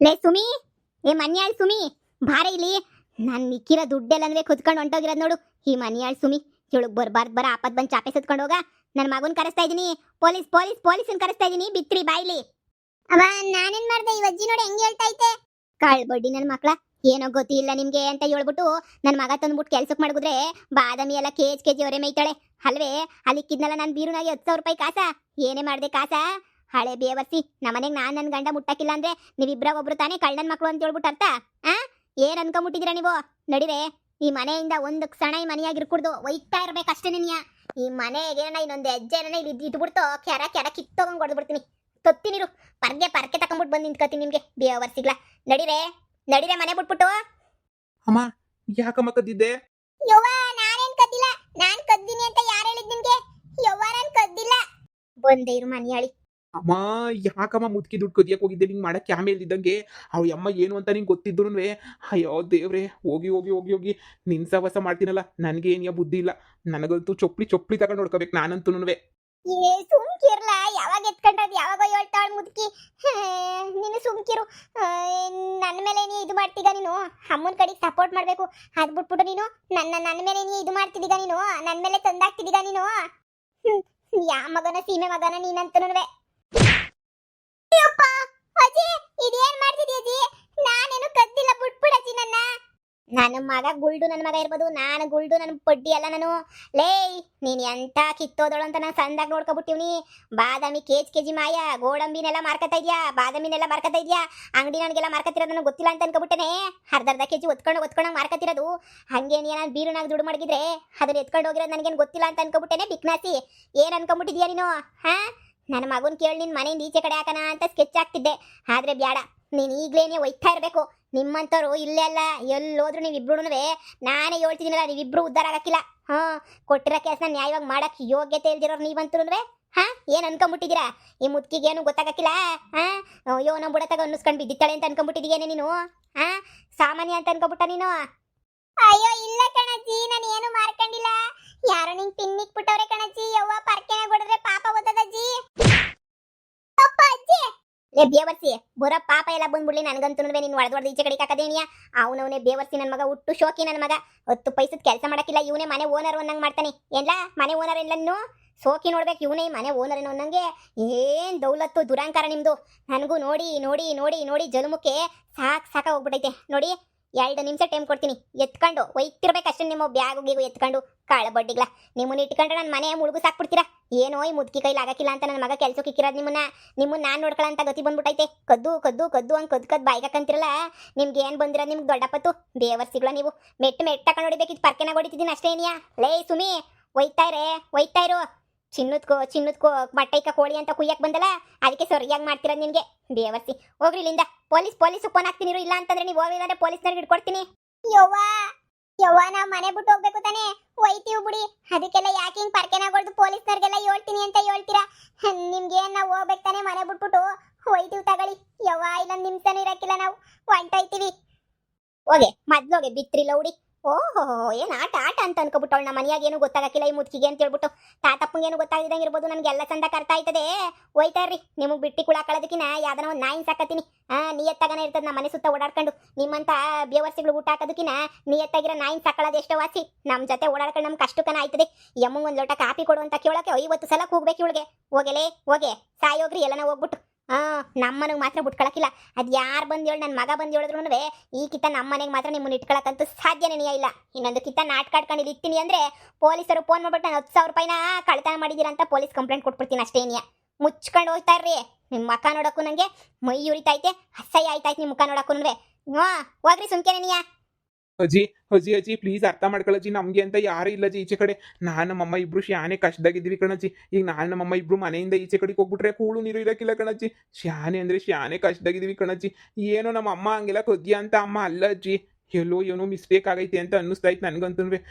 ಲೇ ಸುಮಿ, ಏ ಮನ್ಯಾಳ್ ಸುಮಿ, ಬಾರ ಇಲ್ಲಿ. ನಾನು ಮಿಕ್ಕಿರೋ ದುಡ್ಡೆಲ್ಲನವೇ ಕುತ್ಕೊಂಡು ಹೊಂಟೋಗಿರೋದು ನೋಡು. ಈ ಮನ್ಯಾಳ್ ಸುಮಿ ಇವಳಿಗೆ ಬರ್ಬಾರ್ದು ಬರ ಆಪತ್ ಬಂದು ಚಾಪೆ ಸುತ್ಕೊಂಡು ಹೋಗ. ನನ್ನ ಮಗನ್ ಕರೆಸ್ತಾ ಇದೀನಿ, ಪೊಲೀಸ್ ಪೊಲೀಸ್ ಪೊಲೀಸನ್ ಕರೆಸ್ತಾ ಇದೀನಿ, ಬಿತ್ರಿ ಬಾಯ್ಲಿ. ಅವ ನಾನೇನ್ ಮಾಡ್ದೆ, ಈ ಅಜ್ಜಿ ನೋಡಿ ಹೆಂಗ್ ಹೇಳ್ತಾ ಐತೆ. ಕಾಳ್ ಬಡ್ಡಿ ನನ್ನ ಮಕ್ಳ, ಏನೋ ಗೊತ್ತಿಲ್ಲ ನಿಮ್ಗೆ ಅಂತ ಹೇಳ್ಬಿಟ್ಟು ನನ್ನ ಮಗ ತಂದ್ಬಿಟ್ಟು ಕೆಲ್ಸಕ್ಕೆ ಮಾಡಿದ್ರೆ ಬಾದಾಮಿ ಎಲ್ಲ ಕೆಜಿ ಅವರೇ ಮೇಯ್ತಾಳೆ ಅಲ್ವೇ. ಅಲ್ಲಿಕ್ಕಿದ್ನಲ್ಲ ನಾನು ಬೀರುನಾಗಿ 10,000 ರೂಪಾಯಿ ಕಾಸ ಏನೇ ಮಾಡ್ದೆ ಕಾಸ. ಹಳೆ ಬೇವರ್ಸಿ ನಮ್ಮನೆಗೆ ನಾನು ನನ್ನ ಗಂಡ ಮುಟ್ಟಕ್ಕಿಲ್ಲ ಅಂದ್ರೆ ನೀವಿಬ್ರಾಗ ಒಬ್ರು ತಾನೇ ಕಳ್ಳನ ಮಕ್ಳು ಅಂತ ಹೇಳ್ಬಿಟ್ಟು ಅರ್ಥ. ಏನ್ ಅನ್ಕೊಂಬಿಟ್ಟಿದ್ದೀರಾ ನೀವು? ನಡಿರೆ ಈ ಮನೆಯಿಂದ ಒಂದು ಕ್ಷಣ ಈ ಮನೆಯಾಗಿರ್ಕೂಡ್ದು, ಒಯ್ತಾ ಇರ್ಬೇಕಷ್ಟೇ ನಿನ್ಯ. ಈ ಮನೆಗೆ ಇನ್ನೊಂದು ಹೆಜ್ಜೆ ಇಲ್ಲಿ ಇಟ್ಬಿಡ್ತು ಕೆರ ಕೆರ ಕಿತ್ತೋಗಂಗ್ ಹೊಡೆದ್ಬಿಡ್ತೀನಿ. ತೊತ್ತಿನಿರು ಪರ್ಕೆ ತಕೊಂಡ್ಬಿಟ್ಟು ಬಂದು ನಿಂತ್ಕೊತೀನಿ ನಿಮ್ಗೆ ಬೇವರ್ಸಿಗ್ಲ. ನಡಿರೆ ನಡಿರೆ ಮನೆ ಬಿಟ್ಬಿಟ್ಟು. ಅಮ್ಮ ಯಾಕಮ್ಮ ಕದ್ದಿದ್ದೆ? ಯವ್ವ ನಾನೇನ್ ಕದ್ದಿಲ್ಲ, ನಾನ್ ಕದ್ದಿನಿ ಅಂತ ಯಾರು ಹೇಳಿದ್ ನಿಮ್ಗೆ? ಯವ್ವ ನಾನ್ ಕದ್ದಿಲ್ಲ. ಬಂದೆ ಇರು ಮನೆಯಾಳಿ. ಅಮ್ಮ ಯಾಕಮ್ಮ ಮುದ್ಕಿ ದುಡ್ಡು ಕದಿಯಕ್ ಹೋಗಿದ್ದೆ? ನಿಂಗೆ ಮಾಡಕ್ಕೆ ಆಮೇಲೆ ಇದ್ದಂಗೆ ಅವ್ರ ಅಮ್ಮ ಏನು ಅಂತ ನಿಂಗೆ ಗೊತ್ತಿದ್ರು. ಅಯ್ಯೋ ದೇವ್ರೆ, ಹೋಗಿ ಹೋಗಿ ಹೋಗಿ ಹೋಗಿ ನಿನ್ ಸವಸ ಮಾಡ್ತೀನಲ್ಲ, ನನಗೆ ಏನಿಯ ಬುದ್ಧಿ ಇಲ್ಲ. ನನಗಂತೂ ಚೊಪ್ಲಿ ತಗೊಂಡು ನೋಡ್ಕೋಬೇಕು ನಾನಂತೂ. ಏ ಸುಮ್ಕಿರ್ಲ, ಯಾವಾಗ ಎತ್ಕೊಂಡದ್ ಯಾವಾಗ ಹೇಳ್ತಾಳ ಮುದುಕಿ. ನೀನು ಸುಮ್ಕಿರು. ನನ್ನ ಮೇಲೆ ನೀ ಇದು ಮಾಡ್ತೀಗ ನೀನು, ಅಮ್ಮನ ಕಡೆಗೆ ಸಪೋರ್ಟ್ ಮಾಡ್ಬೇಕು. ಅದ್ ಬಿಟ್ಬಿಟ್ಟು ನೀನು ನನ್ನ ಮೇಲೆ ನೀ ಇದು ಮಾಡ್ತಿದ್ದೀಗ, ನೀನು ನನ್ನ ಮೇಲೆ ತಂದಾಕ್ತಿದ್ದೀಗ ನೀನು. ಯಾ ಮಗನ ಸೀಮೆ ಮಗನ ನೀನಂತನುವೆ. ಅಜ್ಜಿ ಇದೇನ್ ಮಾಡ್ತಿದ್ದೀಯ ಅಜ್ಜಿ? ನಾನೇನು ಕದ್ದಿಲ್ಲ, ಬಿಟ್ಬಿಡಜ್ಜಿ ನನ್ನ. ನನ್ನ ಮಗ ಗುಲ್ಡು, ನನ್ನ ಮಗ ಇರ್ಬೋದು, ನಾನು ಗುಲ್ಡು, ನನ್ನ ಪಡ್ಡಿ ಅಲ್ಲ ನಾನು. ಲೇ ನೀನ್ ಎಂತ ಕಿತ್ತೋದಳು ಅಂತ ನಾನು ಸಂದಾಗ ನೋಡ್ಕೊಬಿಟ್ಟಿವ್ನಿ. ಬಾದಾಮಿ ಕೆಜಿ ಮಾಯ, ಗೋಡಂಬಿನೆಲ್ಲ ಮಾರ್ಕತಾ ಇದ್ಯಾ, ಬಾದಾಮಿನೆಲ್ಲ ಮಾರ್ಕತಾ ಇದ್ಯಾ, ಅಂಗಡಿ ನನಗೆಲ್ಲ ಮಾರ್ಕತಿರೋದು ನನಗೆ ಗೊತ್ತಿಲ್ಲ ಅಂತ ಅನ್ಕೊಬಿಟ್ಟೇನೆ. ಅರ್ಧ ಕೆಜಿ ಒತ್ಕೊಂಡು ಮಾರ್ಕತಿರೋದು. ಹಂಗೆ ನಾನು ಬೀರುನಾಗ ದುಡ್ಡು ಮಾಡಿದ್ರೆ ಅದನ್ನ ಎತ್ಕೊಂಡು ಹೋಗಿರೋದು ನನಗೇನು ಗೊತ್ತಿಲ್ಲ ಅಂತ ಅನ್ಕೊಬಿಟ್ಟೇನೆ. ಬಿಕ್ನಾಸಿ ಏನ್ ಅನ್ಕೊಂಬಿಟ್ಟಿದ್ಯಾ ನೀನು? ನನ್ನ ಮಗನ್ ಕೇಳಿ ನಿನ್ ಮನೆಯಿಂದ ಈಚೆ ಕಡೆ ಹಾಕಣ ಅಂತ ಸ್ಕೆಚ್ ಆಗ್ತಿದ್ದೆ, ಆದ್ರೆ ಬ್ಯಾಡ. ನೀನ್ ಈಗ್ಲೇನೆ ಒಯ್ತಾ ಇರ್ಬೇಕು. ನಿಮ್ಮಂತವ್ರು ಇಲ್ಲೇ ಅಲ್ಲ, ಎಲ್ಲೋದ್ರು ನೀವಿಬ್ರು. ನಾನೇ ಹೇಳ್ತಿದ್ದೀನಲ್ಲ, ನೀವಿಬ್ರು ಉದ್ಧಾರ ಆಗಕ್ಕಿಲ್ಲ. ಕೊಟ್ಟಿರೋ ಕೆಲಸ ನ್ಯಾಯವಾಗಿ ಮಾಡಕ್ ಯೋಗ್ಯತೆ ಇಲ್ದಿರೋರು ನೀವಂತೂ. ಏನ್ ಅನ್ಕೊಂಬಿಟ್ಟಿದ್ದೀರಾ? ಈ ಮುದ್ಕಿಗೆ ಏನು ಗೊತ್ತಾಗಕ್ಕಿಲ್ಲ. ಅಯ್ಯೋ ನಮ್ಮ ಬುಡತಾಗ ಅನ್ನಿಸ್ಕೊಂಡು ಬಿದ್ದಿತ್ತಾಳೆ ಅಂತ ಅನ್ಕೊಂಬಿಟ್ಟಿದೀಯೇನೆ ನೀನು. ಸಾಮಾನ್ಯ ಅಂತ ಅನ್ಕೊಂಬಿಟ್ಟ ನೀನು? ಅಯ್ಯೋ ಇಲ್ಲ ಕಣಜ್ಜಿ, ನಾನು ಏನು ಮಾರ್ಕೊಂಡಿಲ್ಲ. ಯಾರೋ ನಿಂಗೆ ಪಿನ್ನಿಕ್ ಬಿಟ್ಟವ್ರೆ ಕಣಜ್ಜಿ. ಯವ್ವ ಪರ್ಕೆನ ಹೊಡೆದ್ರೆ ಪಾಪ ಓದದಜ್ಜಿ. ಅಪ್ಪ ಅಜ್ಜಿ ಲೇ ಬೇವರ್ಸಿ, ಬರೋ ಪಾಪ ಎಲ್ಲ ಬಂದ್ಬಿಡ್ಲಿ ನನಗಂತೂ. ನೀನು ಹೊಡೆದೊಡ್ದು ಈಚೆ ಕಡೆ ಹಾಕದೇನಿಯ? ಅವನವನೇ ಬೇವರ್ಸಿ ನನ್ನ ಮಗ, ಹುಟ್ಟು ಶೋಕಿ ನನ್ನ ಮಗ. 10 ಪೈಸದ ಕೆಲಸ ಮಾಡಕ್ಕಿಲ್ಲ, ಇವನೇ ಮನೆ ಓನರ್ ಅನ್ನಂಗೆ ಮಾಡ್ತಾನೆ. ಎಲ್ಲ ಮನೆ ಓನರ್ ಎಲ್ಲ ನೀನು? ಸೋಕಿ ನೋಡ್ಬೇಕು, ಇವನೇ ಮನೆ ಓನರ್ ಏನೋ ಅನ್ನಂಗೆ. ಏನ್ ದೌಲತ್ತು ದುರಾಂಕಾರ ನಿಮ್ದು. ನನಗೂ ನೋಡಿ ನೋಡಿ ನೋಡಿ ನೋಡಿ ಜಲುಮುಖೆ ಸಾಕ ಹೋಗ್ಬಿಟ್ಟೈತೆ ನೋಡಿ. 2 ನಿಮಿಷ ಟೈಮ್ ಕೊಡ್ತೀನಿ, ಎತ್ಕೊಂಡು ಒಯ್ತಿರ್ಬೇಕಷ್ಟೇ ನಿಮ್ಮ ಬ್ಯಾಗು ಗೀಗು ಎತ್ಕೊಂಡು. ಕಾಳ ಬಡ್ಡಿಗ್ಲ ನಿಮ್ಮನ್ನ ಇಟ್ಕೊಂಡ್ರೆ ನನ್ನ ಮನೆ ಮುಳುಗು ಸಾಕ್ಬಿಡ್ತೀರಾ. ಏನೋ ಈ ಮುದ್ಕಿ ಕೈಲಿ ಆಗಕ್ಕಿಲ್ಲ ಅಂತ ನನ್ನ ಮಗ ಕೆಲ್ಸಕ್ಕೆ ಇಕ್ಕಿರೋದು ನಿಮ್ಮನ್ನ ನಾನು ನೋಡ್ಕೊಳ್ಳೋ ಅಂತ ಗತಿ ಬಂದ್ಬಿಟ್ಟೈತೆ. ಕದ್ದು ಕದ್ದು ಕದ್ದು ಹಂಗೆ ಕದ್ದು ಬಾಯ್ಕಂತಿರಲ್ಲ. ನಿಮ್ಗೆ ಏನು ಬಂದಿರೋದು ನಿಮ್ಗೆ ದೊಡ್ಡಪ್ಪತ್ತು ಬೇವರ್ಸಿಗಳ ನೀವು. ಮೆಟ್ಟು ತಕೊಂಡು ಹೊಡಿಬೇಕಿತ್ತು, ಪರ್ಕೆನಾಗ ಹೊಡಿತಿದ್ದೀನಿ ಅಷ್ಟೇ ಏನಿಯಾ. ಲೇ ಸುಮಿ ಒಯ್ತಾ ಇರು. ಚಿನ್ನದ್ಕೋ ಬಟ್ಟೈಕ ಕೋಳಿ ಅಂತ ಕುಯ್ಯಕ್ ಬಂದಲ್ಲ, ಅದಕ್ಕೆ ಸರಿಯಾಗಿ ಮಾಡ್ತಿರೋದು ನಿನ್ಗೆ ಬೇವರ್ಸಿ. ಹೋಗ್ರಿ ಇಲ್ಲಿಂದ. ಪೊಲೀಸ್ ಫೋನ್ ಹಾಕ್ತೀನಿ ಇಲ್ಲ ಅಂತಂದ್ರೆ ನೀವು ಹೋಗ್ಲಿಲ್ಲ ಅಂದ್ರೆ ಪೊಲೀಸ್ನವ್ರಿಗೆ ಹಿಡ್ಕೊಡ್ತೀನಿ. ಯವ್ವ ನಾವ್ ಮನೆ ಬಿಟ್ಟು ಹೋಗ್ಬೇಕು ತಾನೆ, ಒಯ್ತೀವಿ ಬಿಡಿ. ಅದಕ್ಕೆಲ್ಲ ಯಾಕೆ ಹಿಂಗ್ ಪರ್ಕೆನಾಗೊಳ್ದು ಪೊಲೀಸ್ನವ್ರಿಗೆಲ್ಲ ಹೇಳ್ತೀನಿ ಅಂತ ಹೇಳ್ತೀರಾ? ನಿಮ್ಗೆ ನಾವು ಹೋಗ್ಬೇಕು ತಾನೆ, ಮನೆ ಬಿಟ್ಬಿಟ್ಟು ಒಯ್ತೀವಿ ತಗೊಳ್ಳಿ. ಯವ್ವ ಇಲ್ಲೊಂದು ನಿಮಿಷನೂ ಇರಕ್ಕಿಲ್ಲ, ನಾವು ಹೊಂಟೋಯ್ತೀವಿ. ಹೋಗೆ ಮೊದ್ಲೋಗೆ ಬಿತ್ರಿಲ್ಲ ಹುಡಿ. ಓಹೋ ಏನ್ ಆಟ ಅಂತ ಅನ್ಕೊಬಿಟ್ಟವಳು. ನಮ್ಮ ಮನೆಯಾಗ ಏನು ಗೊತ್ತಾಗಕ್ಕಿಲ್ಲ ಈ ಮುದ್ಕಿಗೆ ಅಂತ ಹೇಳ್ಬಿಟ್ಟು. ತಾತಪ್ಪಂಗೇನು ಗೊತ್ತಾಗದಂಗೆ ಇರ್ಬೋದು, ನನಗೆಲ್ಲ ಚಂದ ಅರ್ಥ ಆಯ್ತದೆ. ಹೋಯ್ತಾ ಇರ್ರಿ, ನಿಮಗೆ ಬಿಟ್ಟಿ ಕುಳಾಕೊಳ್ಳೋದಕ್ಕಿನ ಯಾವ್ದನ ಒಂದು ನಾಯಿನ ಸಾಕತ್ತೀನಿ. ನಿಯತ್ತಾಗನೇ ಇರ್ತದೆ ನಮ್ಮ ಮನೆ ಸುತ್ತ ಓಡಾಡ್ಕೊಂಡು. ನಿಮ್ಮಂತ ಬೇವರ್ಸಿಗಳು ಊಟ ಹಾಕೋದಕ್ಕಿನ ನಿಯತ್ತಾಗಿರೋ ನಾಯಿನ ಸಾಕೊಳ್ಳೋದು ಎಷ್ಟೋ ವಾಸಿ. ನಮ್ಮ ಜೊತೆ ಓಡಾಡ್ಕೊಂಡು ನಮ್ಗೆ ಕಷ್ಟಕ್ಕನ ಆಯ್ತದೆ. ಯಮ್ಮಂಗೆ ಒಂದು ಲೋಟ ಕಾಪಿ ಕೊಡು ಅಂತ ಕೇಳೋಕೆ 50 ಸಲ ಕೂಗ್ಬೇಕು ಇವಳಿಗೆ. ಹೋಗೆ ಸಾಯೋಗ್ರಿ ಎಲ್ಲನ ಹೋಗ್ಬಿಟ್ಟು. ನಮ್ಮನೆಗೆ ಮಾತ್ರ ಬಿಟ್ಕೊಳಕಿಲ್ಲ. ಅದು ಯಾರು ಬಂದು ಹೇಳಿ, ನನ್ನ ಮಗ ಬಂದು ಹೇಳಿದ್ರು ಈ ಕಿತ್ತ ನಮ್ಮ ಮನೆಗೆ ಮಾತ್ರ ನಿಮ್ಮನ್ನ ಇಟ್ಕೊಳಕ್ಕಂತೂ ಸಾಧ್ಯನೇ ಇಲ್ಲ. ಇನ್ನೊಂದು ಕಿತ್ತ ನಾಟಕ ಆಡ್ಕೊಂಡು ಇಲ್ಲಿ ಇರ್ತೀನಿ ಅಂದ್ರೆ ಪೊಲೀಸರು ಫೋನ್ ಮಾಡ್ಬಿಟ್ಟು ನಾನು 10,000 ರೂಪಾಯಿನ ಕಳ್ತನ ಮಾಡಿದ್ದೀರಾ ಅಂತ ಪೊಲೀಸ್ ಕಂಪ್ಲೇಂಟ್ ಕೊಟ್ಬಿಡ್ತೀನಿ ಅಷ್ಟೇ ಏನಿಯ. ಮುಚ್ಕೊಂಡು ಹೋಗ್ತಾ ಇರ್ರಿ. ನಿಮ್ಮ ಮುಖ ನೋಡೋಕ್ಕೂ ನನಗೆ ಮೈ ಉರಿತೈತೆ, ಅಸಹ್ಯ ಆಯ್ತಾಯ್ತು ನಿಮ್ಮ ಮುಖ ನೋಡೋಕ್ಕೂ. ಹೋಗ್ರಿ ಸುಮ್ಕೆನೇನಿಯ. ಅಜ್ಜಿ ಪ್ಲೀಸ್ ಅರ್ಥ ಮಾಡ್ಕೊಳ್ಳಜ್ಜಿ, ನಮಗೆ ಅಂತ ಯಾರು ಇಲ್ಲ ಜಿ ಈಚೆ ಕಡೆ. ನಾನು ನಮ್ಮಮ್ಮ ಇಬ್ರು ಶಾನೆ ಕಷ್ಟದಾಗಿದ್ದೀವಿ ಕಣಜ್ಜಿ. ಈಗ ನಾನು ನಮ್ಮಮ್ಮ ಇಬ್ರು ಮನೆಯಿಂದ ಈಚೆ ಕಡೆಗೆ ಹೋಗ್ಬಿಟ್ರೆ ಕೂಳು ನೀರು ಇರೋಕ್ಕಿಲ್ಲ ಕಣಜ್ಜಿ. ಶಾನೆ ಅಂದರೆ ಶಾನೆ ಕಷ್ಟದಾಗಿದ್ದೀವಿ ಕಣಜ್ಜಿ. ಏನೋ ನಮ್ಮ ಅಮ್ಮ ಹಂಗೆಲ್ಲ ಕದ್ಯ ಅಂತ ಅಮ್ಮ ಅಲ್ಲ ಅಜ್ಜಿ. ಎಲ್ಲೋ ಏನೋ ಮಿಸ್ಟೇಕ್ ಆಗೈತೆ ಅಂತ ಅನ್ನಿಸ್ತಾಯ್ತು ನನಗಂತೂ.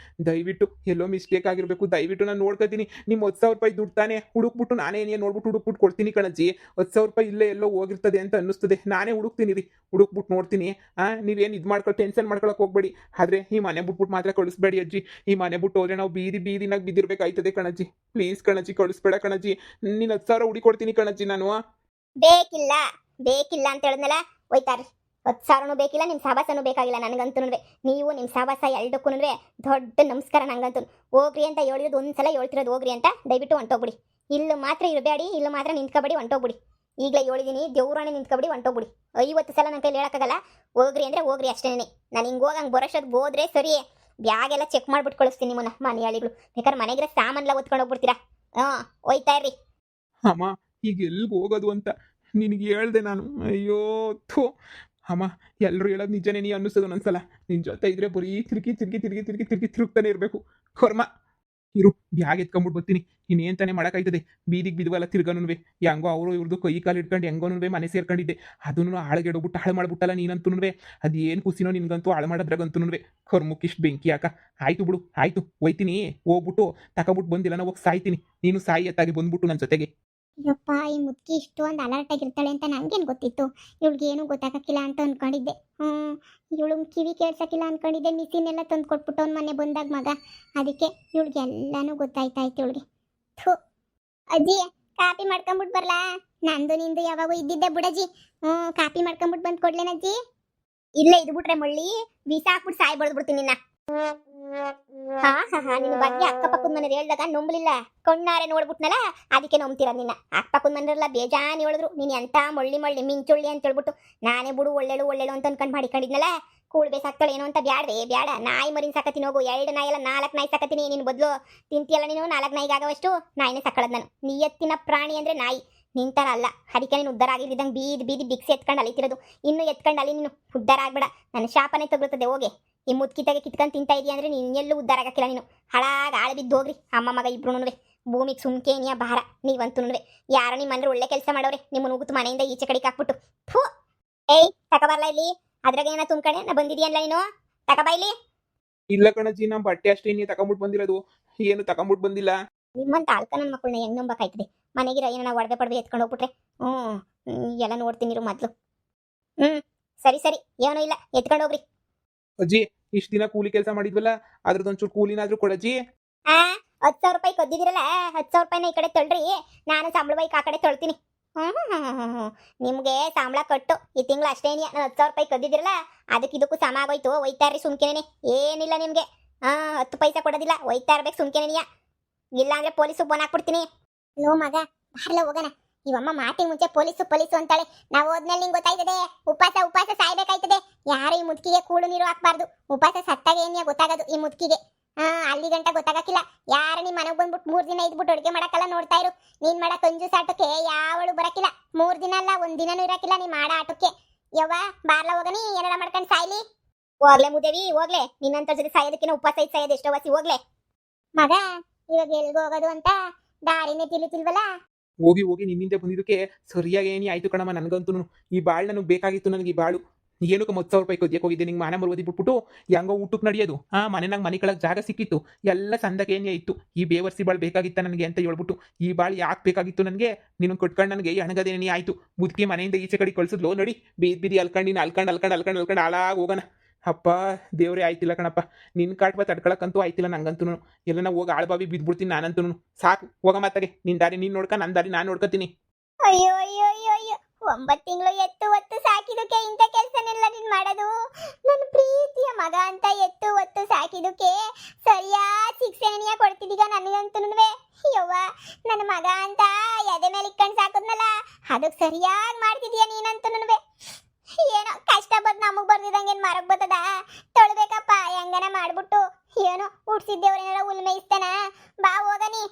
ದಯವಿಟ್ಟು ಎಲ್ಲೋ ಮಿಸ್ಟೇಕ್ ಆಗಿರಬೇಕು, ದಯವಿಟ್ಟು ನಾನು ನೋಡ್ಕೊತೀನಿ. ನಿಮ್ಮ 10,000 ರೂಪಾಯಿ ದುಡ್ಡು ತಾನೇ, ಹುಡುಕ್ಬಿಟ್ಟು ನಾನೇ ಏನೇ ನೋಡ್ಬಿಟ್ಟು ಹುಡುಕ್ಬಿಟ್ಟು ಕೊಡ್ತೀನಿ ಕಣಜ್ಜಿ. 10,000 ರೂಪಾಯಿ ಇಲ್ಲೇ ಎಲ್ಲೋ ಹೋಗಿರ್ತದೆ ಅಂತ ಅನ್ನಿಸ್ತದೆ. ನಾನೇ ಹುಡುಕ್ತೀನಿ ರೀ, ಹುಡುಕ್ಬಿಟ್ಟು ನೋಡ್ತೀನಿ. ನೀವೇನು ಇದು ಮಾಡ್ಕೊಳ್ಳೋ ಟೆನ್ಷನ್ ಮಾಡ್ಕೊಳಕ್ಕೆ ಹೋಗ್ಬೇಡಿ. ಆದರೆ ಈ ಮನೆ ಬಿಟ್ಬಿಟ್ಟು ಮಾತ್ರ ಕಳಿಸ್ಬೇಡಿ ಅಜ್ಜಿ. ಈ ಮನೆ ಬಿಟ್ಟು ಹೋದ್ರೆ ನಾವು ಬೀದಿನಾಗ ಬಿದ್ದಿರ್ಬೇಕಾಯ್ತದೆ ಕಣಜ್ಜಿ. ಪ್ಲೀಸ್ ಕಣಜ್ಜಿ, ಕಳಿಸ್ಬೇಡ ಕಣಜ್ಜಿ. ನೀನು 10,000 ಹುಡುಕೊಡ್ತೀನಿ ಕಣಜ್ಜಿ ನಾನು. ಬೇಕಿಲ್ಲ ಅಂತ ಹೇಳಿದ್ನಲ್ಲ, ಹೋಯ್ತಾರ್ರಿ. 10,000 ಬೇಕಿಲ್ಲ, ನಿಮ್ಮ ಸಹವಾಸನೂ ಬೇಕಾಗಿಲ್ಲ ನನಗಂತೂ. ನೀವು ನಿಮ್ಮ ಸಹವಾಸ ಎರಡಕ್ಕೂ ದೊಡ್ಡ ನಮಸ್ಕಾರ ನಂಗಂತೂ. ಹೋಗ್ರಿ ಅಂತ ಹೇಳಿರೋದು ಒಂದ್ಸಲ ಹೇಳ್ತಿರೋದು ಹೋಗ್ರಿ ಅಂತ, ದಯವಿಟ್ಟು ಹೊಂಟೋಗ್ಬಿಡಿ. ಇಲ್ಲಿ ಮಾತ್ರ ಇರಬೇಡಿ, ಇಲ್ಲಿ ಮಾತ್ರ ನಿಂತ್ಕೊಬೇಡಿ, ಹೊಂಟೋಗ್ಬಿಡಿ. ಈಗಲೇ ಹೇಳಿದ್ದೀನಿ, ದೇವ್ರಾಣೆ ನಿಂತ್ಕೊಬಿಡಿ, ಹೊಂಟೋಗ್ಬಿಡಿ. 50 ಸಲ ನನ್ನ ಕೈಲಿ ಹೇಳೋಕ್ಕಾಗಲ್ಲ. ಹೋಗ್ರಿ ಅಂದರೆ ಹೋಗ್ರಿ ಅಷ್ಟೇನೆ. ನಾನು ಹಿಂಗೆ ಹೋಗಂಗೆ ಬರೋಷ್ಟೊತ್ತಿಗೆ ಹೋದ್ರೆ ಸರಿ, ಬ್ಯಾಗ್ ಎಲ್ಲ ಚೆಕ್ ಮಾಡ್ಬಿಟ್ಟು ಕಳಿಸ್ತೀನಿ ನಿಮ್ಮನ್ನ ಮನೆಯಾಳಿಗಳು. ಬೇಕಾದ್ರೆ ಮನೆಗಿರೋ ಸಾಮಾನೆಲ್ಲ ಒತ್ಕೊಂಡು ಹೋಗ್ಬಿಡ್ತೀರಾ. ಹಾಂ, ಹೋಯ್ತಾ ಇರ್ರಿ. ಅಮ್ಮ ಈಗ ಎಲ್ಲಿಗೆ ಹೋಗೋದು ಅಂತ ನಿನಗೆ ಹೇಳ್ದೆ ನಾನು. ಅಯ್ಯೋ ಥೂ ಅಮ್ಮ, ಎಲ್ಲರೂ ಹೇಳೋದು ನಿಜನೇ ನೀ ಅನ್ನಿಸೋದು ಒಂದೊಂದ್ಸಲ. ನಿನ್ನ ಜೊತೆ ಇದ್ರೆ ಬರೀ ತಿರುಗ್ತಾನೆ ಇರಬೇಕು. ಕರ್ಮ. ಇರು, ಬ್ಯಾಗ್ ಎತ್ಕೊಂಡ್ಬಿಟ್ಟು ಬರ್ತೀನಿ. ಇನ್ನೇನು ತಾನೇ ಮಾಡೋಕ್ಕಾಯ್ತದೆ, ಬೀದಿಗೆ ಬಿದ್ವಲ್ಲ ತಿರ್ಗನುವೆ. ಹೆಂಗೋ ಅವರು ಇವ್ರದ್ದು ಕೈ ಕಾಲು ಇಟ್ಕೊಂಡು ಹೆಂಗೋನುವೆ ಮನೆ ಸೇರ್ಕೊಂಡಿದ್ದೆ. ಅದನ್ನು ಹಾಳುಗೆಡೋಗ್ಬಿಟ್ಟು ಹಾಳು ಮಾಡ್ಬಿಟ್ಟಲ್ಲ ನೀನಂತೂ. ಅದೇನು ಖುಷಿನೋ ನಿನ್ಗಂತೂ ಹಾಳು ಮಾಡೋದ್ರಾಗಂತೂ. ಕರ್ಮಕ್ಕಿಷ್ಟು ಬೆಂಕಿ ಯಾಕ. ಆಯ್ತು ಬಿಡು, ಆಯ್ತು ಹೋಯ್ತೀನಿ. ಹೋಗ್ಬಿಟ್ಟು ತಗೊಬಿಟ್ಟು ಬಂದಿಲ್ಲ, ನಾನು ಹೋಗಿ ಸಾಯ್ತೀನಿ. ನೀನು ಸಾಯಿ ಎತ್ತಾಗಿ ಬಂದ್ಬಿಟ್ಟು ನನ್ನ ಜೊತೆಗೆ. ಯಪ್ಪ, ಈ ಮುದುಕಿ ಇಷ್ಟೊಂದು ಅಲರ್ಟ್ ಆಗಿರ್ತಾಳೆ ಅಂತ ನಂಗೇನು ಗೊತ್ತಿತ್ತು. ಇವಳಿಗೇನು ಗೊತ್ತಾಗಕ್ಕಿಲ್ಲ ಅಂತ ಅಂದ್ಕೊಂಡಿದ್ದೆ. ಇವಳು ಕಿವಿ ಕೇಳ್ಸಕ್ಕಿಲ್ಲ ಅಂದ್ಕೊಂಡಿದ್ದೆ. ಮಿಸಿನ್ ಎಲ್ಲ ತಂದು ಕೊಟ್ಬಿಟ್ಟು ಅವ್ನ ಮನೆ ಬಂದಾಗ ಮಗ, ಅದಕ್ಕೆ ಇವಳಿಗೆಲ್ಲನೂ ಗೊತ್ತಾಯ್ತಾಯ್ತು ಇವಳಿಗೆ. ಥೂ. ಅಜ್ಜಿ, ಕಾಪಿ ಮಾಡ್ಕೊಂಬಿಟ್ಟು ಬರಲಾ? ನಂದು ನಿಂದು ಯಾವಾಗೂ ಇದ್ದಿದ್ದೆ ಬಿಡಜ್ಜಿ. ಕಾಪಿ ಮಾಡ್ಕೊಂಬಿಟ್ಟು ಬಂದು ಕೊಡ್ಲೇನಜ್ಜಿ? ಇಲ್ಲೇ ಇದ್ಬಿಟ್ರೆ ಮಳ್ಳಿ ವೀಸಾ ಹಾಕ್ಬಿಟ್ಟು ಸಾಯಿ ಬಡ್ದ್ಬಿಡ್ತೀನಿ ನಿನ್ನ. ಹಾ, ನಿನ್ನ ಬಗ್ಗೆ ಅಕ್ಕಪಕ್ಕದ ಮನೆಯವ್ರು ಹೇಳ್ದಾಗ ನಂಬಲಿಲ್ಲ, ಕಣ್ಣಾರೆ ನೋಡ್ಬಿಟ್ನಲ್ಲ, ಅದಕ್ಕೆ ನಂಬ್ತೀರ ನಿನ್ನ. ಅಕ್ಕಪಕ್ಕದ ಮನೆಯವರೆಲ್ಲ ಬೇಜಾನ್ ಹೇಳಿದ್ರು, ನೀನು ಎಂತ ಮಳ್ಳಿ ಮಿಂಚುಳ್ಳಿ ಅಂತ ಹೇಳ್ಬಿಟ್ಟು. ನಾನೇ ಬಿಡು ಒಳ್ಳೆಳು ಅಂತ ಅನ್ಕೊಂಡು ಮಾಡಿಕೊಂಡಿದ್ನಲ್ಲ. ಕೂಳ್ ಬೇಸಾಕ್ತಾಳೆ ಏನೋ ಅಂತ. ಬ್ಯಾಡ, ನಾಯಿ ಮರಿನ ಸಾಕತ್ತೀನಿ ಹೋಗು. 2 ನಾಯಿ ಅಲ್ಲ 4 ನಾಯಿ ಸಾಕತ್ತೀನಿ. ನೀನು ಬದಲು ತಿಂತಿಯಲ್ಲ ನೀನು. 4 ನಾಯಿಗೆ ಆಗೋವಷ್ಟು ನಾಯಿನೇ ಸಾಕೊಳ್ಳೋದು ನಾನು. ನಿಯತ್ತಿನ ಪ್ರಾಣಿ ಅಂದರೆ ನಾಯಿ, ನಿಂತರ ಅಲ್ಲ. ಅದಕ್ಕೆ ನೀನು ಉದ್ಧಾರ ಆಗಿದ್ದಂಗೆ ಬೀದಿ ಬಿಕ್ಸಿ ಎತ್ಕೊಂಡು ಅಲಿತಿರೋದು. ಇನ್ನೂ ಎತ್ಕೊಂಡು ಅಲ್ಲಿ ನೀನು ಉದ್ಧಾರ ಆಗ್ಬೇಡ. ನನ್ನ ಶಾಪನೇ ತಗೊಳ್ತದೆ. ಹೋಗಿ ಈ ಮುದ್ಕಿತಾಗೆ ಕಿತ್ಕೊಂಡು ತಿಂತಾ ಇದೀಯ ಅಂದರೆ ನೀನು ಎಲ್ಲೂ ಉದ್ಧಾರ ಆಗಕ್ಕಿಲ್ಲ. ನೀನು ಹಾಳಾಗಿ ಆಳು ಬಿದ್ದು ಹೋಗ್ರಿ. ಅಮ್ಮ ಮಗ ಇಬ್ರು ಭೂಮಿಗೆ ಸುಮ್ಕೇನಿಯ ಭಾರ ನೀವಂತೂ. ಯಾರೋ ನಿಮ್ಮ ಮನೆ ಒಳ್ಳೆ ಕೆಲಸ ಮಾಡೋರೆ, ನಿಮ್ಮನ್ನು ಉಗುತ್ತು ಮನೆಯಿಂದ ಈಚೆ ಕಡೆಗೆ ಹಾಕ್ಬಿಟ್ಟು. ಥೂ. ಏಯ್, ತಗೊಬರ್ಲ ಇಲ್ಲಿ. ಅದ್ರಾಗ ಏನ ತುಂಬ್ಕಣೆ ನಾ ಬಂದಿದೀಯಲ್ಲ ನೀನು. ತಗೊಬಾ ಇಲ್ಲಿ. ಇಲ್ಲ ಕಣಜ್ಜಿ, ನಮ್ಮ ಬಟ್ಟೆ ಅಷ್ಟೇ ನೀ ತಗೊಂಬಿಟ್ಟು ಬಂದಿರೋದು, ಏನು ತಗೊಂಬಿಟ್ಟು ಬಂದಿಲ್ಲ. ನಿಮ್ಮಂತ ಅಳ್ಕ ನನ್ನ ಮಕ್ಕಳನ್ನ ಹೆಂಗ್ ನಂಬಕಾಯ್ತದೆ? ಮನೆಗಿರೋ ಏನೋ ಒಡವೆ ಪಡವೆ ಎತ್ಕೊಂಡು ಹೋಗ್ಬಿಟ್ರೆ ಎಲ್ಲ ನೋಡ್ತೀನಿ ಮೊದಲು. ಸರಿ ಏನೂ ಇಲ್ಲ, ಎತ್ಕೊಂಡು ಹೋಗ್ರಿ. ಅಜ್ಜಿ, ಇಷ್ಟು ದಿನ ಕೂಲಿ ಕೆಲಸ ಮಾಡಿದ್ವಲ್ಲ, ಅದ್ರದ್ದೊಂಚೂರು ಕೂಲಿನಾದ್ರೂ ಕೊಡಜ್ಜಿ. 10,000 ರೂಪಾಯಿ ಕದ್ದಿದ್ದೀರಲ್ಲ, 10,000 ರೂಪಾಯಿನ ಈ ಕಡೆ ತೊಳ್ರಿ. ನಾನು ಸಂಬಳ ಬೈಕ್ ಆ ಕಡೆ ತೊಳ್ತೀನಿ. ನಿಮ್ಗೆ ಸಂಬಳ ಕಟ್ಟು ಈ ತಿಂಗಳು ಅಷ್ಟೇನಿಯ. ನಾನು 10,000 ರೂಪಾಯಿ ಕದ್ದಿದ್ದೀರಲ್ಲ, ಇದಕ್ಕೂ ಸಮ ಆಗೋಯ್ತು. ಒಯ್ತಾ ಇರ್ರಿ ಸುಮ್ಕೆನೇ. ಏನಿಲ್ಲ ನಿಮ್ಗೆ. 10 ಪೈಸೆ ಕೊಡೋದಿಲ್ಲ, ಒಯ್ತಾ ಇರ್ಬೇಕು ಸುಮ್ಕೆನೇನಿಯ. ಇಲ್ಲ ಅಂದ್ರೆ ಪೊಲೀಸು ಫೋನ್ ಹಾಕ್ಬಿಡ್ತೀನಿ. ಲೋ ಮಗ, ಬಾರ್ಲ ಹೋಗೋಣ. ಇವಮ್ಮ ಮಾತಿಗೆ ಮುಂಚೆ ಪೊಲೀಸು ಅಂತಾಳೆ. ನಾವು ಹೋದ್ಮೇಲೆ ನಿಂಗೆ ಗೊತ್ತಾಯ್ತದೆ. ಉಪವಾಸ ಸಾಯ್ಬೇಕಾಯ್ತದೆ. ಯಾರು ಈ ಮುದುಕಿಗೆ ಕೂಳು ನೀರು ಹಾಕ್ಬಾರ್ದು. ಉಪವಾಸ ಸತ್ತಾಗ ಏನಿಯ ಗೊತ್ತಾಗೋದು ಈ ಮುದುಕಿಗೆ. ಅಲ್ಲಿ ಗಂಟ ಗೊತ್ತಾಗಕ್ಕಿಲ್ಲ. ಯಾರು ನಿಮ್ಮ ಮನೆಗೆ ಬಂದ್ಬಿಟ್ಟು 3 ದಿನ ಇದ್ಬಿಟ್ಟು ಅಡುಗೆ ಮಾಡಕ್ಕಲ್ಲ. ನೋಡ್ತಾ ಇರು, ನೀನ್ ಮಾಡೋ ಕಂಜೂಸ್ ಆಟಕ್ಕೆ ಯಾವಳು ಬರಕಿಲ್ಲ. 3 ದಿನ ಅಲ್ಲ 1 ದಿನನೂ ಇರಕ್ಕಿಲ್ಲ ನೀ ಮಾಡೋ ಆಟಕ್ಕೆ. ಯವ್ವ, ಬಾರ್ಲ ಹೋಗನಿ, ಏನಾರ ಮಾಡ್ಕೊಂಡು ಸಾಯ್ಲಿ. ಹೋಗ್ಲೆ ಮುದೇವಿ, ಹೋಗ್ಲೆ. ನಿನ್ನಂತ ಜೊತೆ ಸಾಯೋದಕ್ಕಿಂತ ಉಪವಾಸ ಇದ್ದು ಸಾಯೋದು ಎಷ್ಟೋ ವಾಸಿ. ಹೋಗ್ಲೆ ಮಗ. ಇವಾಗ ಎಲ್ಗೋ ಹೋಗೋದು ಅಂತ ದಾರಿನೇ ತಿಳಿತಿಲ್ವಲ್ಲ. ಹೋಗಿ ನಿನ್ನಿಂದ ಬಂದಿದ್ದಕ್ಕೆ ಸರಿಯಾಗಿ ಏನಿ ಆಯ್ತು ಕಣಮ್ಮ. ನನಗಂತೂ ಈ ಬಾಳು ನನಗೆ ಬೇಕಾಗಿತ್ತು. ನನಗೆ ಈ ಬಾಳು ಏನಕ್ಕೆ 10,000 ರೂಪಾಯಿ ಕದ್ಯಕ್ಕೆ ಹೋಗಿದ್ದೆ. ನಿಂಗೆ ಮನೆ ಮರುವದಿ ಬಿಟ್ಬಿಟ್ಟು ಹೆಂಗೋ ಊಟಕ್ಕೆ ನಡೆಯೋದು. ಮನೆನಾಗ ಮನೆ ಕೆಳಗೆ ಜಾಗ ಸಿಕ್ಕಿತ್ತು, ಎಲ್ಲ ಸಂದಕ್ಕೆ ಏನೇ ಇತ್ತು. ಈ ಬೇವರ್ಸಿ ಬಾಳು ಬೇಕಾಗಿತ್ತ ನನಗೆ ಅಂತ ಹೇಳ್ಬಿಟ್ಟು ಈ ಬಾಳು ಯಾಕೆ ಬೇಕಾಗಿತ್ತು ನನಗೆ? ನೀನು ಕೊಟ್ಕೊಂಡು ನನಗೆ ಅಣಗದೇನೇ ಆಯಿತು. ಮುದುಕಿ ಮನೆಯಿಂದ ಈಚೆ ಕಡೆ ಕಳ್ಸಿದ್ಲು ನೋಡಿ. ಬೀದಿ ಅಲ್ಕೊಂಡು ಹಾಳಾಗಿ ಹೋಗೋಣ. ಅಪ್ಪ ದೇವ್ರೇ ಆಯ್ತಿಲ್ಲ ಕಣಪ್ಪ. ನಿನ್ನ ಕಾಟ್ಬ ತಡ್ಕೊಳಕ್ಕಂತೂ ಆಯ್ತಿಲ್ಲ ನಂಗಂತೂ. ಎಲ್ಲ ಹೋಗಿ ಆಳ್ಬಾವಿ ಬಿದ್ಬಿಡ್ತೀನಿ ನಾನಂತೂ. ಸಾಕು, ಹೋಗ ಮಾತಾಗೆ. ನಿನ್ನ ದಾರಿ ನೀನು ನೋಡ್ಕ, ನನ್ನ ದಾರಿ ನಾನು ನೋಡ್ಕೊತೀನಿ. ಅಯ್ಯೋ 9 ತಿಂಗಳು ಎತ್ತು ಒತ್ತು ಸಾಕಿದಕ್ಕೆ ಇಂಥ ಕೆಲಸನೆಲ್ಲ ನೀನು ಮಾಡೋದು? ನನ್ನ ಪ್ರೀತಿಯ ಮಗ ಅಂತ ಎತ್ತು ಒತ್ತು ಸಾಕಿದಕ್ಕೆ ಸರಿಯಾದ ಶಿಕ್ಷೆನೆಯ ಕೊಡ್ತಿದ್ದೀಗ ನನಗಂತೂ. ಯವ್ವ, ನನ್ನ ಮಗ ಅಂತ ಎದೆ ಮೇಲೆ ಇಟ್ಕೊಂಡು ಸಾಕದ್ನಲ್ಲ, ಅದಕ್ಕೆ ಸರಿಯಾಗಿ ಮಾಡ್ತಿದೀಯ ನೀನಂತೂ. ಏನೋ ಕಷ್ಟ ಬಂದು ನಮಗೆ ಬರ್ದಿದಂಗೆ ಏನು ಮರಕ್ ಬರ್ತದ? ತೊಳ್ಬೇಕಪ್ಪ ಹೆಂಗನ ಮಾಡ್ಬಿಟ್ಟು. ಏನೋ ಹುಡ್ಸಿದ್ದೇವ್ರೇನಾರ ಉಲ್ಮೇಯಿಸ್ತಾನ. ಬಾ ಹೋಗನಿ.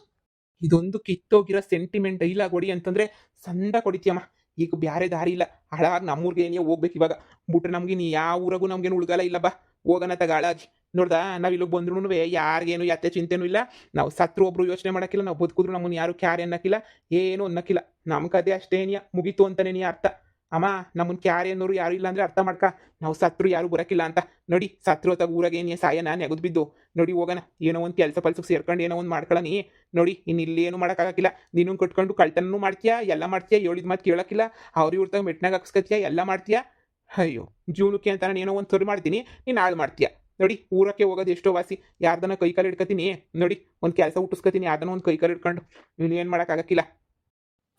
ಇದೊಂದು ಕಿತ್ತೋಗಿರೋ ಸೆಂಟಿಮೆಂಟ್ ಡೈಲಾಗ್ ಹೊಡಿ ಅಂತಂದ್ರೆ ಸಂದ ಕೊಡಿತೀಯಮ್ಮ. ಈಗ ಬ್ಯಾರೆ ದಾರಿ ಇಲ್ಲ. ಹಾಳಾಗಿ ನಮ್ಮೂರ್ಗೆ ಏನೇ ಹೋಗ್ಬೇಕು ಇವಾಗ. ಬಿಟ್ರೆ ನಮ್ಗೆ ನೀ ಯಾವ ಊರಾಗೂ ನಮ್ಗೇನು ಉಳ್ಗಾಲ ಇಲ್ಲ. ಬಾ ಹೋಗೋಣ ತಗ ಹಾಳಾಗಿ. ನೋಡ್ದಾ, ನಾವು ಇಲ್ಲಿಗೆ ಬಂದ್ರೂ ಯಾರಿಗೇನು ಯಾತೆ ಚಿಂತೆನೂ ಇಲ್ಲ. ನಾವು ಸತ್ರು ಒಬ್ರು ಯೋಚನೆ ಮಾಡೋಕ್ಕಿಲ್ಲ, ನಾವು ಬದುಕಿದ್ರು ನಮ್ಮನ್ನು ಯಾರು ಕ್ಯಾರೆ ಅನ್ನಕ್ಕಿಲ್ಲ, ಏನು ಅನ್ನಕ್ಕಿಲ್ಲ. ನಮ್ಮ ಕತೆ ಅಷ್ಟೇನಿಯ ಮುಗೀತು ಅಂತಾನೆ ನೀ ಅರ್ಥ. ಅಮ್ಮ, ನಮ್ಮನ್ನು ಕ್ಯಾರೆ ಅನ್ನೋರು ಯಾರು ಇಲ್ಲ ಅಂದರೆ ಅರ್ಥ ಮಾಡ್ಕ. ನಾವು ಸತ್ರು ಯಾರು ಬರೋಕ್ಕಿಲ್ಲ ಅಂತ. ನೋಡಿ, ಸತ್ರು ಹೊತ್ತಾಗ ಊರಾಗ ಏನೇ ಸಾಯ ನಾನು ನೆಗದು ಬಿದ್ದು. ನೋಡಿ ಹೋಗೋಣ, ಏನೋ ಒಂದು ಕೆಲಸ ಪಲ್ಸಕ್ಕೆ ಸೇರ್ಕೊಂಡು ಏನೋ ಒಂದು ಮಾಡ್ಕೊಳ್ಳಿ. ನೋಡಿ, ಇನ್ನು ಇಲ್ಲೇನು ಮಾಡೋಕ್ಕಾಗಕ್ಕಿಲ್ಲ. ನೀನು ಕಟ್ಕೊಂಡು ಕಳ್ತನೂ ಮಾಡ್ತೀಯಾ, ಎಲ್ಲ ಮಾಡ್ತೀಯಾ, ಹೇಳಿದ ಮಾತು ಕೇಳೋಕ್ಕಿಲ್ಲ. ಅವ್ರು ಇವ್ರತಾಗ ಮೆಟ್ನಾಗ ಹಾಕ್ಸ್ಕೊತೀಯಾ, ಎಲ್ಲ ಮಾಡ್ತೀಯಾ. ಅಯ್ಯೋ, ಜೀವನಕ್ಕೆ ಅಂತ ನಾನು ಏನೋ ಒಂದು ಸರಿ ಮಾಡ್ತೀನಿ, ನೀನು ಹಾಳು ಮಾಡ್ತೀಯಾ. ನೋಡಿ, ಊರಕ್ಕೆ ಹೋಗೋದು ಎಷ್ಟೋ ವಾಸಿ. ಯಾರ್ದನ್ನ ಕೈ ಕಾಲು ಹಿಡ್ಕೊತೀನಿ. ನೋಡಿ, ಒಂದು ಕೆಲಸ ಹುಟ್ಟಿಸ್ಕೊತೀನಿ, ಯಾರ್ದನ್ನ ಒಂದು ಕೈ ಕಾಲು ಹಿಡ್ಕೊಂಡು. ನೀನು ಏನು ಮಾಡೋಕ್ಕಾಗಕ್ಕಿಲ್ಲ.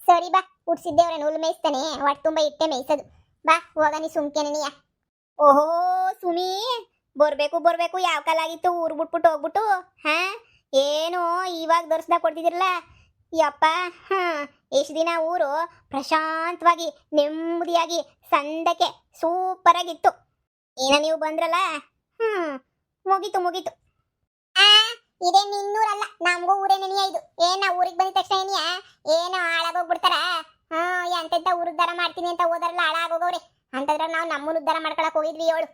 ಸರಿ ಬಾ, ಹುಡ್ಸಿದ್ದೇವ್ರೆ ನೂಲು ಮೇಯಿಸ್ತಾನೆ. ಹೊಟ್ಟೆ ತುಂಬ ಇಟ್ಟೆ ಮೇಯಿಸೋದು. ಬಾ ಹೋಗ ನೀ ಸುಮ್ಕೆನೆನಿಯ. ಓಹೋ ಸುಮಿ, ಬರ್ಬೇಕು ಯಾವ ಕಾಲ ಆಗಿತ್ತು ಊರ್ ಬಿಟ್ಬಿಟ್ಟು ಹೋಗ್ಬಿಟ್ಟು. ಹಾ ಏನು ಇವಾಗ ದೊರ್ಸ್ದಾಗ ಕೊಡ್ತಿದಿರಲ್ಲ ಯಪ್ಪ. ಹಾ ಎಷ್ಟು ದಿನ ಊರು ಪ್ರಶಾಂತವಾಗಿ ನೆಮ್ಮದಿಯಾಗಿ ಸಂದಕ್ಕೆ ಸೂಪರ್ ಆಗಿತ್ತು. ಏನ ನೀವು ಬಂದ್ರಲ್ಲ, ಮುಗೀತು. ಆ ಇದೇ ನಿನ್ನೂರಲ್ಲ, ನಮಗೂ ಊರೇ ನೆನೆಯ ಇದು. ಏನ್ ನಾವು ಊರಿಗೆ ಬಂದಿದ ತಕ್ಷಣ ಏನಿಯ ಏನೋ ಹಾಳಾಗೋಗ್ಬಿಡ್ತಾರ. ಎಂತೆಂತ ಊರು ಉದ್ಧಾರ ಮಾಡ್ತೀನಿ ಅಂತ ಹೋದಾರಲ್ಲ ಹಾಳಾಗೋಗವ್ರೆ. ಅಂತಂದ್ರೆ ನಾವು ನಮ್ಮನ್ನ ಉದ್ಧಾರ ಮಾಡ್ಕೊಳಕ್ ಹೋಗಿದ್ವಿ ಏಳು.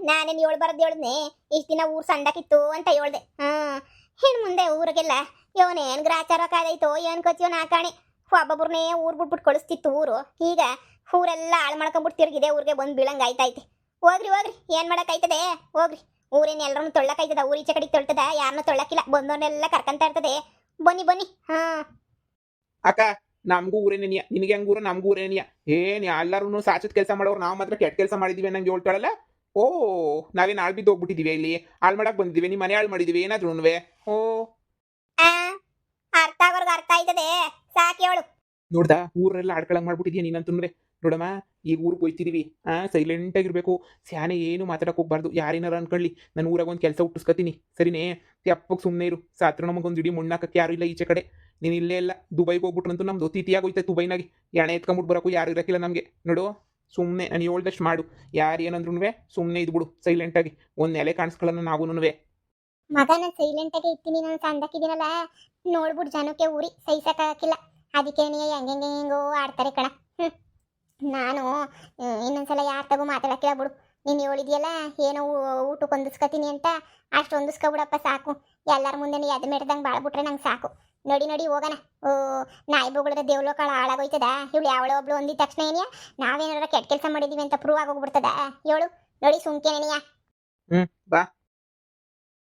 ನಾನೇನು ಏಳು ಬರದ್ ಹೇಳದ್ನೆ, ಇಷ್ಟ ದಿನ ಊರ್ ಸಂಡಕ್ಕಿತ್ತು ಅಂತ ಹೇಳ್ದೆ. ಇನ್ ಮುಂದೆ ಊರಿಗೆಲ್ಲ ಇವನೇನ್ ಗ್ರಾಚಾರ ಕಾದೈತೋ ಏನ್ ಕಚ್ಚಿಯೋ ನಾಕಾಣಿ. ಒಬ್ಬೊಬ್ರನ್ನೇ ಊರ್ ಬಿಟ್ಬಿಟ್ಟು ಕಳಿಸ್ತಿತ್ತು ಊರು. ಈಗ ಊರೆಲ್ಲ ಹಾಳು ಮಾಡ್ಕೊಂಡ್ಬಿಟ್ಟು ತಿರ್ಗಿದೆ ಊರಿಗೆ ಬಂದು ಬೀಳಂಗ್ ಆಯ್ತೈತಿ. ಹೋಗ್ರಿ ಏನ್ ಮಾಡಕ್ ಆಯ್ತದೆ, ಹೋಗ್ರಿ. ಊರೇನ್ ಎಲ್ಲರನ್ನು ತೊಳ್ಳಕಾಯ್ತದ, ಊರ್ ಈಚೆ ಕಡೆಗೆ ತೊಳ್ತದ, ಯಾರನ್ನೂ ತೊಳ್ಳಕಿಲ್ಲ. ಬಂದವ್ರನ್ನೆಲ್ಲ ಕರ್ಕಂತ ಇರ್ತದೆ. ಬನ್ನಿ. ಅಕ್ಕ ನಮಗೂ ಊರೇ ನೆನಿಯ, ನಿನಗೆ ಹೆಂಗ್ ಊರು ನಮಗೂ ಊರೇ ನೆನಿಯ. ಏನ್ ಎಲ್ಲರೂ ಸಾಚದ ಕೆಲಸ ಮಾಡೋರು, ನಾವು ಮಾತ್ರ ಕೆಟ್ಟ ಕೆಲಸ ಮಾಡಿದೀವಿ ನಂಗೆ ಹೇಳ್ತಾಳಲ್ಲ. ಓ ನಾವೇನು ಹಾಳು ಬಿದ್ದು ಹೋಗ್ಬಿಟ್ಟಿದೀವಿ, ಇಲ್ಲಿ ಹಾಳು ಮಾಡಕ್ ಬಂದಿದೀವಿ, ನಿಮ್ಮ ಮನೆ ಹಾಳು ಮಾಡಿದೀವಿ ಏನಾದ್ರೂ. ಓ ಅರ್ಥ ಆಗೋರ್ಗ ಅರ್ಥ ಆಯ್ತದೆ, ಸಾಕಿ ಹೇಳು. ನೋಡ್ದಾ ಊರೆಲ್ಲ ಆಡ್ಕೊಳಂಗ್ ಮಾಡ್ಬಿಟ್ಟಿದ್ಯಾ ನೀನಂತೂ. ನೋಡಮ್ಮ ಈಗ ಊರಿಗೆ ಹೋಯ್ತಿದೀವಿ, ಸೈಲೆಂಟ್ ಆಗಿರ್ಬೇಕು. ಸ್ಯಾನೆ ಏನು ಮಾತಾಡಕ್ ಹೋಗ್ಬಾರ್ದು. ಯಾರೇನಾರ ಅನ್ಕೊಳ್ಳಿ, ನಾನು ಊರಾಗ ಒಂದು ಕೆಲಸ ಹುಟ್ಟಿಸ್ಕೊತೀನಿ, ಸರಿನೇ? ತೆಪ್ಪಗೆ ಸುಮ್ಮನೆ ಇರು. ಸಾತ್ರ ನಮಗೊಂದು ಇಡೀ ಮುಣ್ಣಾಕಕ್ಕೆ ಯಾರು ಇಲ್ಲ ಈಚೆ ಕಡೆ. ನೀನು ಇಲ್ಲೇ ಇಲ್ಲ, ದುಬೈಗೆ ಹೋಗ್ಬಿಟ್ರಂತೂ ನಮ್ದು ತಿಥಿಯಾಗೋಯ್ತು. ದುಬೈನಾಗಿ ಎಣೆ ಎತ್ಕೊಂಬಿಟ್ಟು ಬರೋಕ್ಕೂ ಯಾರು ಇರಕ್ಕಿಲ್ಲ ನಮಗೆ. ನೋಡು ಸುಮ್ಮನೆ ನಾನು ಹೇಳ್ದಷ್ಟು ಮಾಡು. ಯಾರು ಏನಂದ್ರೂ ಸುಮ್ಮನೆ ಇದ್ಬಿಡು ಸೈಲೆಂಟಾಗಿ. ಒಂದು ನೆಲೆ ಕಾಣಿಸ್ಕೊಳ್ಳೋಣ ನಾವೂನು. ಮಗ ನಾನು ಸೈಲೆಂಟ್ ಆಗಿ ಇರ್ತೀನಿ, ನಾನು ಸಂದಕ್ಕಿದ್ದೀನಲ್ಲ, ನೋಡ್ಬಿಟ್ಟು ಜನಕ್ಕೆ ಊರಿ ಸಹಿಸಕ್ಕಾಗಿಲ್ಲ. ಅದಕ್ಕೆ ನೀ ಹೆಂಗೋ ಆಡ್ತಾರೆ ಕಣ. ನಾನು ಇನ್ನೊಂದ್ಸಲ ಯಾರ ತಗೋ ಮಾತಾಡಕ್ಕಿಲ್ಲ ಬಿಡು. ನೀನು ಹೇಳಿದ್ಯಲ್ಲ ಏನೋ ಊಟಕ್ಕೆ ಹೊಂದಿಸ್ಕೊತೀನಿ ಅಂತ, ಅಷ್ಟು ಹೊಂದಿಸ್ಕೊಬಿಡಪ್ಪ ಸಾಕು. ಎಲ್ಲರ ಮುಂದೆ ನೀ ಎದ್ ಮೆಡ್ದಂಗೆ ಬಾಳ್ಬಿಟ್ರೆ ನಂಗೆ ಸಾಕು. ನಡಿ ಹೋಗೋಣ. ನಾಯಿ ಬೋಗಳದ ದೇವ್ಲೋಕಾಳ ಹಾಳಾಗೋಯ್ತದ. ಇವಳು ಯಾವಳೋ ಒಬ್ಳು ಒಂದಿದ ತಕ್ಷಣ ಏನಿಯಾ ನಾವೇನಾರ ಕೆಟ್ಟ ಕೆಲಸ ಮಾಡಿದೀವಿ ಅಂತ ಪ್ರೂವ್ ಆಗೋಗ್ಬಿಡ್ತದ. ಹೇಳು ನೋಡಿ ಸುಮ್ಕೆ ನೆನಿಯ. ಬಾ